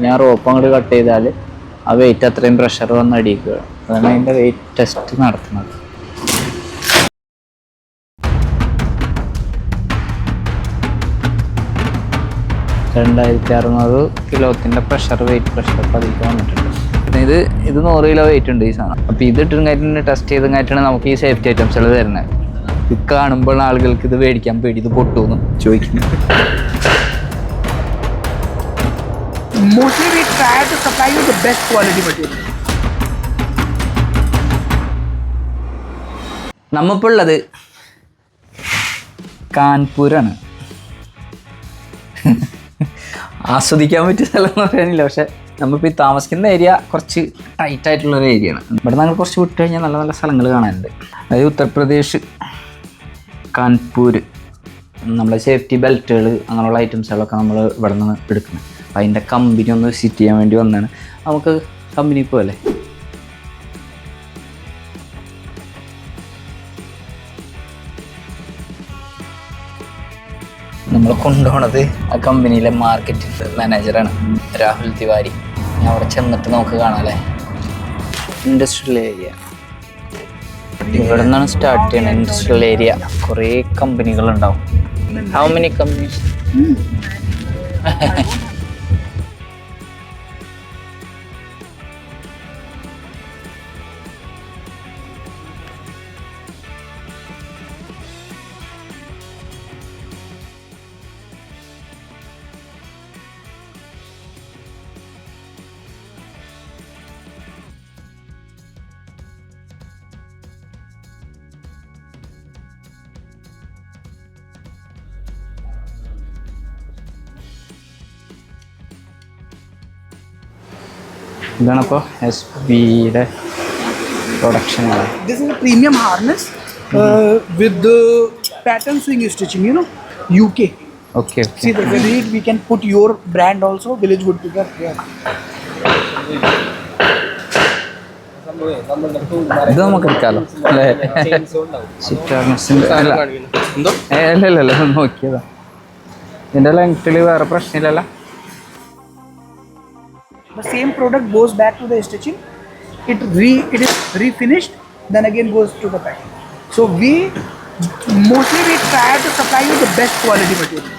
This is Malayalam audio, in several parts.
ഞാൻ റോപ്പ് അങ്ങോട്ട് കട്ട് ചെയ്താൽ ആ വെയിറ്റ് അത്രയും പ്രഷർ വന്ന് അടിക്കുക. അതാണ് അതിൻ്റെ വെയിറ്റ് ടെസ്റ്റ് നടത്തുന്നത്. 2600 കിലോത്തിൻ്റെ പ്രഷർ, വെയിറ്റ് പ്രഷർ അപ്പോൾ അതിലേക്ക് വന്നിട്ടുണ്ട്. ഇത് 100 കിലോ വെയിറ്റ് ഉണ്ട് ഈ സാധനം. അപ്പോൾ ഇത് ഇട്ടും കാര്യത്തിന് ടെസ്റ്റ് ചെയ്തും കാര്യമാണ് നമുക്ക് ഈ സേഫ്റ്റി ഐറ്റംസുകൾ തരുന്നത്. ഇത് കാണുമ്പോൾ ആളുകൾക്ക് ഇത് മേടിക്കാൻ പേടി, ഇത് പൊട്ടുമെന്ന് ചോദിക്കുന്നു. Mostly we try to supply you the best quality material. നമ്മളിപ്പോൾ ഉള്ളത് കാൺപൂരാണ്. ആസ്വദിക്കാൻ പറ്റിയ സ്ഥലം എന്ന് പറയാനില്ല, പക്ഷെ നമ്മളിപ്പോൾ ഈ താമസിക്കുന്ന ഏരിയ കുറച്ച് ടൈറ്റ് ആയിട്ടുള്ളൊരു ഏരിയയാണ്. ഇവിടെ നമ്മൾ കുറച്ച് വിട്ട് കഴിഞ്ഞാൽ നല്ല നല്ല സ്ഥലങ്ങൾ കാണാനുണ്ട്. അതായത് ഉത്തർപ്രദേശ് കാൺപൂർ നമ്മളെ സേഫ്റ്റി ബെൽറ്റുകൾ അങ്ങനെയുള്ള ഐറ്റംസുകളൊക്കെ നമ്മൾ ഇവിടെ നിന്ന് എടുക്കുന്നത്. അപ്പോൾ അതിൻ്റെ കമ്പനി ഒന്ന് വിസിറ്റ് ചെയ്യാൻ വേണ്ടി വന്നതാണ്. നമുക്ക് കമ്പനി പോകല്ലേ. നമ്മൾ കൊണ്ടുപോണത് ആ കമ്പനിയിലെ മാർക്കറ്റിംഗ് മാനേജറാണ്, രാഹുൽ തിവാരി. ഞാൻ അവിടെ ചെന്നിട്ട് നമുക്ക് കാണാമല്ലേ. ഇൻഡസ്ട്രിയൽ ഏരിയ ഇവിടെ നിന്നാണ് സ്റ്റാർട്ട് ചെയ്യുന്നത്. ഇൻഡസ്ട്രിയൽ ഏരിയ കുറേ കമ്പനികളുണ്ടാവും. How many companies? ഇതാണപ്പോൾ SBയുടെ production. This is a premium harness with the pattern swing stitching, you know, UK. Okay. See the read, we can put your brand also, Village Woodpecker here. ഇത് നമുക്ക് എടുക്കാമല്ലോ അല്ലേ? അല്ലല്ലോ നോക്കിയതാ. ഇതിൻ്റെ ലെങ്ത്തിൽ വേറെ പ്രശ്നമില്ലല്ലോ. The same product goes back to the stitching. It is refinished, then again goes to the packing. So we mostly try to supply you the best quality material.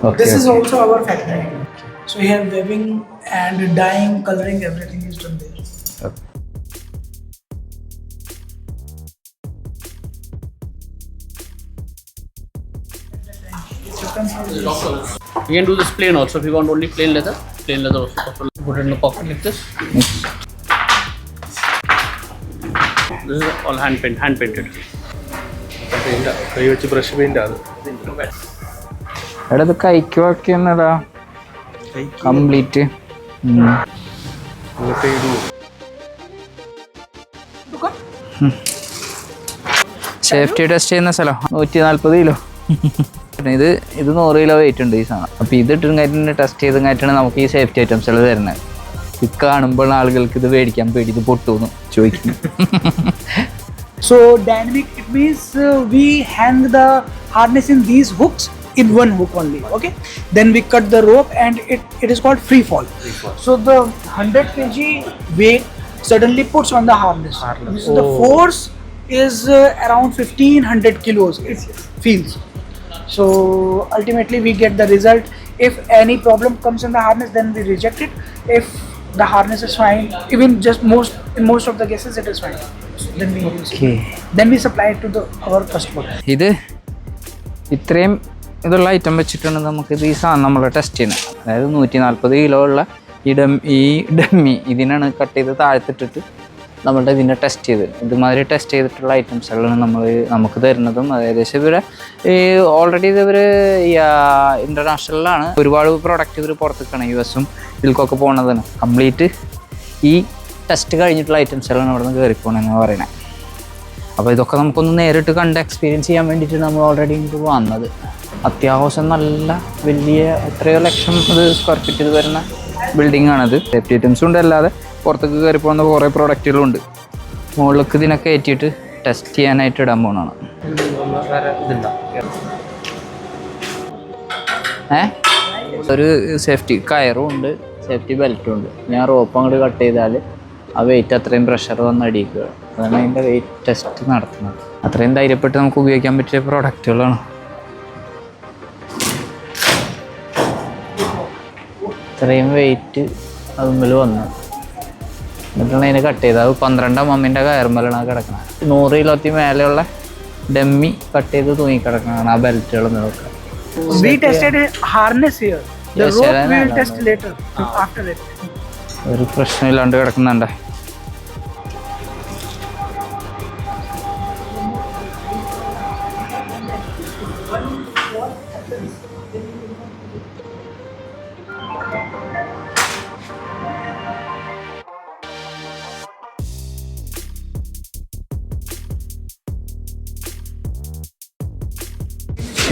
Okay, This is okay. also our factory. So here webbing and dyeing, coloring, everything is done there. Okay. You can do this plain also. If you want only plain leather also. Put it in the pocket like this. This is all hand painted. കൈ വെച്ച് ബ്രഷ് പെയിന്റ് ആണ്. എടാ ഇത് കൈക്ക് വയ്ക്കുന്നതാ കംപ്ലീറ്റ്. സേഫ്റ്റി ടെസ്റ്റ് ചെയ്യുന്ന സ്ഥലം 140 കിലോ. ഇത് 100 കിലോ വെയിറ്റ് ഉണ്ട് ഈ സാധനം. അപ്പോൾ ഇത് ഇട്ടും കാര്യത്തിന് ടെസ്റ്റ് ചെയ്തും കാര്യമാണ് നമുക്ക് ഈ സേഫ്റ്റി ഐറ്റംസുകൾ തരുന്നത്. ഇത് കാണുമ്പോൾ ആളുകൾക്ക് ഇത് മേടിക്കാൻ പേടി, ഇത് പൊട്ടുമെന്ന് ചോദിക്കുന്നു. So dynamic, it means we hang the harness in these hooks in one hook only. Okay, then we cut the rope and it is called free fall. So the 100 kg weight suddenly puts on the harness. So the force is around 1500 kilos. It feels. So ultimately we get the result. If any problem comes in the harness, then we reject it. If the harness is fine, even just in most of the cases it is fine. Then we use it. Then we supply it to our customer. ഇത് ഇത്രയും ഇതുള്ള ഐറ്റം വെച്ചിട്ടാണ് നമുക്കിത് ഈ സാധനം നമ്മൾ ടെസ്റ്റ് ചെയ്യുന്നത്. അതായത് 140 കിലോ ഉള്ള ഈ ഡമ്മി ഇതിനാണ് കട്ട് ചെയ്ത് താഴ്ത്തിട്ടിട്ട് നമ്മളുടെ ഇതിനെ ടെസ്റ്റ് ചെയ്ത് ഇതുമാതിരി ടെസ്റ്റ് ചെയ്തിട്ടുള്ള ഐറ്റംസുകളാണ് നമുക്ക് തരുന്നതും. ഏകദേശം ഇവരെ ഓൾറെഡി ഇവർ ഇൻ്റർനാഷണലിലാണ് ഒരുപാട് പ്രോഡക്റ്റ് ഇവർ പുറത്തേക്കാണ് US-ഉം ഇതിൽക്കൊക്കെ പോകുന്നതാണ്. കംപ്ലീറ്റ് ഈ ടെസ്റ്റ് കഴിഞ്ഞിട്ടുള്ള ഐറ്റംസുകളാണ് ഇവിടെ നിന്ന് കയറിപ്പോണെന്ന് പറയുന്നത്. അപ്പോൾ ഇതൊക്കെ നമുക്കൊന്ന് നേരിട്ട് കണ്ട് എക്സ്പീരിയൻസ് ചെയ്യാൻ വേണ്ടിയിട്ട് നമ്മൾ ഓൾറെഡി ഇങ്ങോട്ട് വന്നത്. അത്യാവശ്യം നല്ല വലിയ എത്രയോ ലക്ഷം സ്ക്വയർ ഫീറ്റ് വരുന്ന ബിൽഡിംഗ് ആണത്. സേഫ്റ്റി ഐറ്റംസും ഉണ്ട്, അല്ലാതെ പുറത്തേക്ക് കയറി പോകുന്ന കുറേ പ്രോഡക്റ്റുകളുണ്ട്. മുകളിലേക്ക് ഇതിനൊക്കെ ഏറ്റിയിട്ട് ടെസ്റ്റ് ചെയ്യാനായിട്ട് ഇടാൻ പോകുന്നതാണ്. ഒരു സേഫ്റ്റി കയറും ഉണ്ട്, സേഫ്റ്റി ബെൽറ്റും ഉണ്ട്. ഞാൻ റോപ്പ് അങ്ങോട്ട് കട്ട് ചെയ്താൽ ആ വെയിറ്റ് അത്രയും പ്രഷർ വന്ന് അടിക്കുക. അതാണ് അതിൻ്റെ വെയിറ്റ് ടെസ്റ്റ് നടത്തുന്നത്. അത്രയും ധൈര്യപ്പെട്ട് നമുക്ക് ഉപയോഗിക്കാൻ പറ്റിയ പ്രോഡക്റ്റുകളാണ്. ഇത്രയും വെയിറ്റ് അതുമ്മിൽ വന്നു എന്നിട്ടാണ് അതിനെ കട്ട് ചെയ്തത്. അത് 12 mm കയറുമ്പോഴാണ് കിടക്കുന്നത്. 100 കിലോത്തി മേലെയുള്ള ഡമ്മി കട്ട് ചെയ്ത് തൂങ്ങിക്കിടക്കുന്നതാണ് ആ ബെൽറ്റുകൾ നോക്കുക. We tested a harness here. The rope we will test later after it. ഒരു പ്രശ്നമില്ലാണ്ട് കിടക്കുന്നുണ്ട്.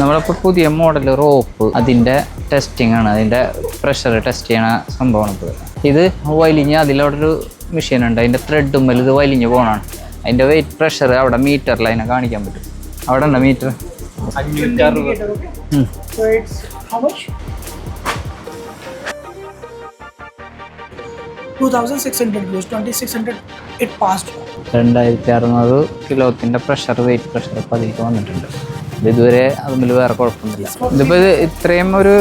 നമ്മളിപ്പോൾ പുതിയ മോഡൽ റോപ്പ് അതിൻ്റെ ടെസ്റ്റിംഗ് ആണ്, അതിൻ്റെ പ്രഷർ ടെസ്റ്റ് ചെയ്യണ സംഭവമാണ് ഇപ്പോൾ. ഇത് വലിഞ്ഞ് അതിലവിടെ ഒരു മെഷീൻ ഉണ്ട്, അതിൻ്റെ ത്രെഡുമ്മൽ ഇത് വലിഞ്ഞ് പോകണമാണ്. അതിൻ്റെ വെയിറ്റ് പ്രഷർ അവിടെ മീറ്ററിൽ അതിനെ കാണിക്കാൻ പറ്റും. അവിടെ ഉണ്ടോ metre? 560. So it's how much? 2600 kilos, 2600 it passed. 2600 കിലോത്തിൻ്റെ പ്രഷർ വെയിറ്റ് പ്രഷർ ഇപ്പോൾ അതിലേക്ക് വന്നിട്ടുണ്ട്. ഇതുവരെ അതുമ്മിൽ വേറെ കുഴപ്പമൊന്നുമില്ല. ഇതിപ്പോൾ ഇത്രയും ഒരു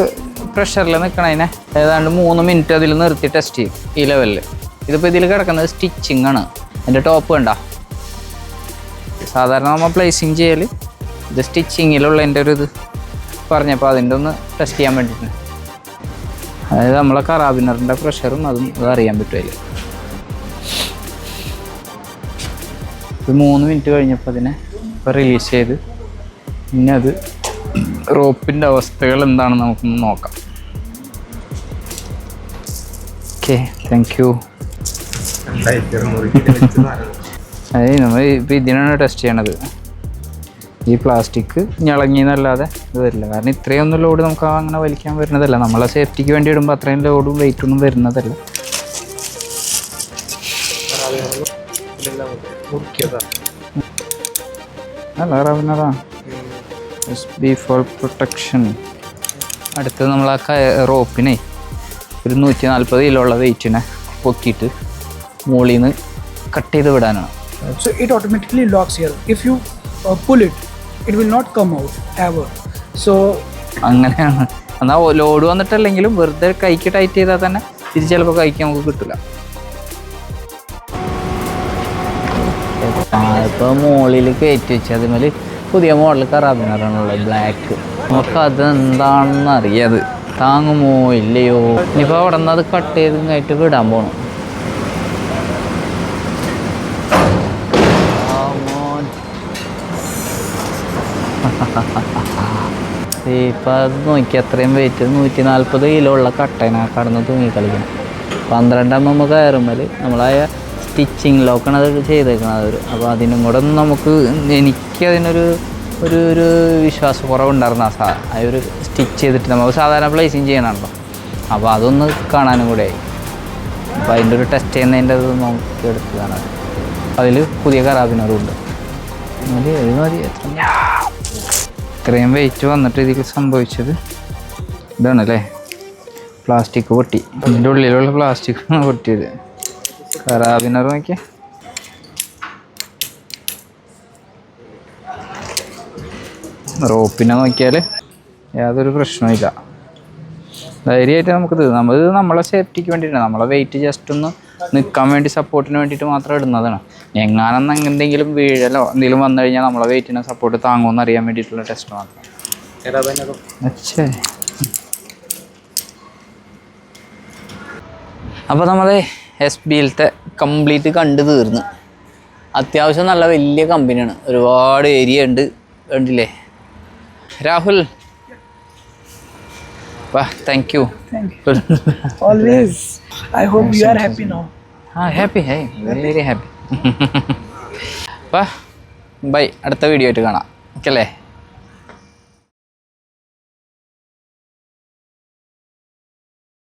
പ്രഷറിൽ നിൽക്കണതിനെ ഏതാണ്ട് 3 മിനിറ്റ് അതിൽ നിർത്തി ടെസ്റ്റ് ചെയ്യും ഈ ലെവലിൽ. ഇതിപ്പോൾ ഇതിൽ കിടക്കുന്നത് സ്റ്റിച്ചിങ് ആണ്. അതിൻ്റെ ടോപ്പ് കണ്ട സാധാരണ നമ്മൾ പ്ലേസിങ് ചെയ്യൽ ഇത് സ്റ്റിച്ചിങ്ങിലുള്ളതിൻ്റെ ഒരു ഇത് പറഞ്ഞപ്പോൾ അതിൻ്റെ ഒന്ന് ടെസ്റ്റ് ചെയ്യാൻ വേണ്ടിയിട്ട്. അതായത് നമ്മളെ കറാബിനറിൻ്റെ പ്രഷറും അതും അറിയാൻ പറ്റുമതിൽ. ഇത് 3 മിനിറ്റ് കഴിഞ്ഞപ്പോൾ അതിനെ ഇപ്പോൾ റിലീസ് ചെയ്ത് പിന്നെ അത് റോപ്പിൻ്റെ അവസ്ഥകൾ എന്താണെന്ന് നമുക്കൊന്ന് നോക്കാം. Okay, thank you. അതെ, നമ്മൾ ഇപ്പോൾ ഇതിനാണ് ടെസ്റ്റ് ചെയ്യണത്. ഈ പ്ലാസ്റ്റിക് ഞളങ്ങിയെന്നല്ലാതെ ഇത് വരില്ല. കാരണം ഇത്രയൊന്നും ലോഡ് നമുക്ക് അങ്ങനെ വലിക്കാൻ വരുന്നതല്ല. നമ്മളെ സേഫ്റ്റിക്ക് വേണ്ടി ഇടുമ്പോൾ അത്രയും ലോഡും വെയിറ്റൊന്നും വരുന്നതല്ല. നല്ല റവനറാണ്. SB for protection. അടുത്തത് നമ്മൾ ആ റോപ്പിനെ ഒരു 140 കിലോ ഉള്ള വെയിറ്റിനെ പൊക്കിയിട്ട് മുകളിൽ നിന്ന് കട്ട് ചെയ്ത് വിടാനാണ്. So it automatically locks here. If you pull it, it will not come out ever. So അങ്ങനെയാണ്. എന്നാൽ ലോഡ് വന്നിട്ടല്ലെങ്കിലും വെറുതെ കൈക്ക് ടൈറ്റ് ചെയ്താൽ തന്നെ ഇത് ചിലപ്പോൾ കൈക്ക് നമുക്ക് കിട്ടില്ല. ഇപ്പോൾ മുകളിൽ കയറ്റി വെച്ച് അതുമേൽ പുതിയ മോഡൽ കറാബിനറാണുള്ളത്, ബ്ലാക്ക്. നമുക്ക് അതെന്താണെന്ന് അറിയാത് താങ്ങുമോ ഇല്ലയോ. ഇനിയിപ്പോൾ അവിടെ നിന്ന് അത് കട്ട് ചെയ്ത് കഴിഞ്ഞിട്ട് വിടാൻ പോകണം. ഇപ്പം അത് നോക്കി അത്രയും വെയിറ്റ് 140 കിലോ ഉള്ള കട്ടേനെ കടന്ന് തൂങ്ങിക്കളിക്കണം. 12 mm കയറുമ്പോൾ നമ്മളായ സ്റ്റിച്ചിങ് ലോക്കാണ് അത് ചെയ്തേക്കുന്നത്. അപ്പോൾ അതിനും കൂടെ നമുക്ക് എനിക്കതിനൊരു ഒരു വിശ്വാസക്കുറവുണ്ടായിരുന്നു. ആ ഒരു സ്റ്റിച്ച് ചെയ്തിട്ട് നമുക്ക് സാധാരണ പ്ലേസിങ് ചെയ്യണമല്ലോ. അപ്പോൾ അതൊന്ന് കാണാനും കൂടെ ആയി. അപ്പോൾ അതിൻ്റെ ഒരു ടെസ്റ്റ് ചെയ്യുന്നതിൻ്റെ അത് നോക്കി എടുത്തതാണ്. അതിൽ പുതിയ കറാബിനറും ഉണ്ട്. മതി ഇത്രയും വെയിറ്റ് വന്നിട്ട് ഇതിൽ സംഭവിച്ചത് ഇതാണല്ലേ, പ്ലാസ്റ്റിക് പൊട്ടി. ഇതിൻ്റെ ഉള്ളിലുള്ള പ്ലാസ്റ്റിക് പൊട്ടിയത്. കറാബിനർ നോക്കിയ റോപ്പിനെ നോക്കിയാൽ യാതൊരു പ്രശ്നമില്ല. ധൈര്യമായിട്ട് നമുക്കിത് നമ്മളെ സേഫ്റ്റിക്ക് വേണ്ടിയിട്ടാണ്. നമ്മളെ വെയിറ്റ് ജസ്റ്റ് ഒന്ന് നിൽക്കാൻ വേണ്ടി സപ്പോർട്ടിന് വേണ്ടിയിട്ട് മാത്രം ഇടുന്നതാണ്. എങ്ങാനെന്ന് എന്തെങ്കിലും വീഴലോ എന്തെങ്കിലും വന്നു കഴിഞ്ഞാൽ നമ്മളെ വെയിറ്റിനെ സപ്പോർട്ട് താങ്ങുമെന്ന് അറിയാൻ വേണ്ടിയിട്ടുള്ള ടെസ്റ്റ് മാത്രം. അപ്പോൾ നമ്മൾ എസ് ബിയിലത്തെ കംപ്ലീറ്റ് കണ്ടു തീർന്ന്. അത്യാവശ്യം നല്ല വലിയ കമ്പനിയാണ്, ഒരുപാട് ഏരിയ ഉണ്ട്, കണ്ടില്ലേ. രാഹുൽ വാ, thank you. Always. I hope you are happy now. Happy, very happy. വാ, ബൈ, അടുത്ത വീഡിയോ ആയിട്ട് കാണാം. ഓക്കെ അല്ലേ.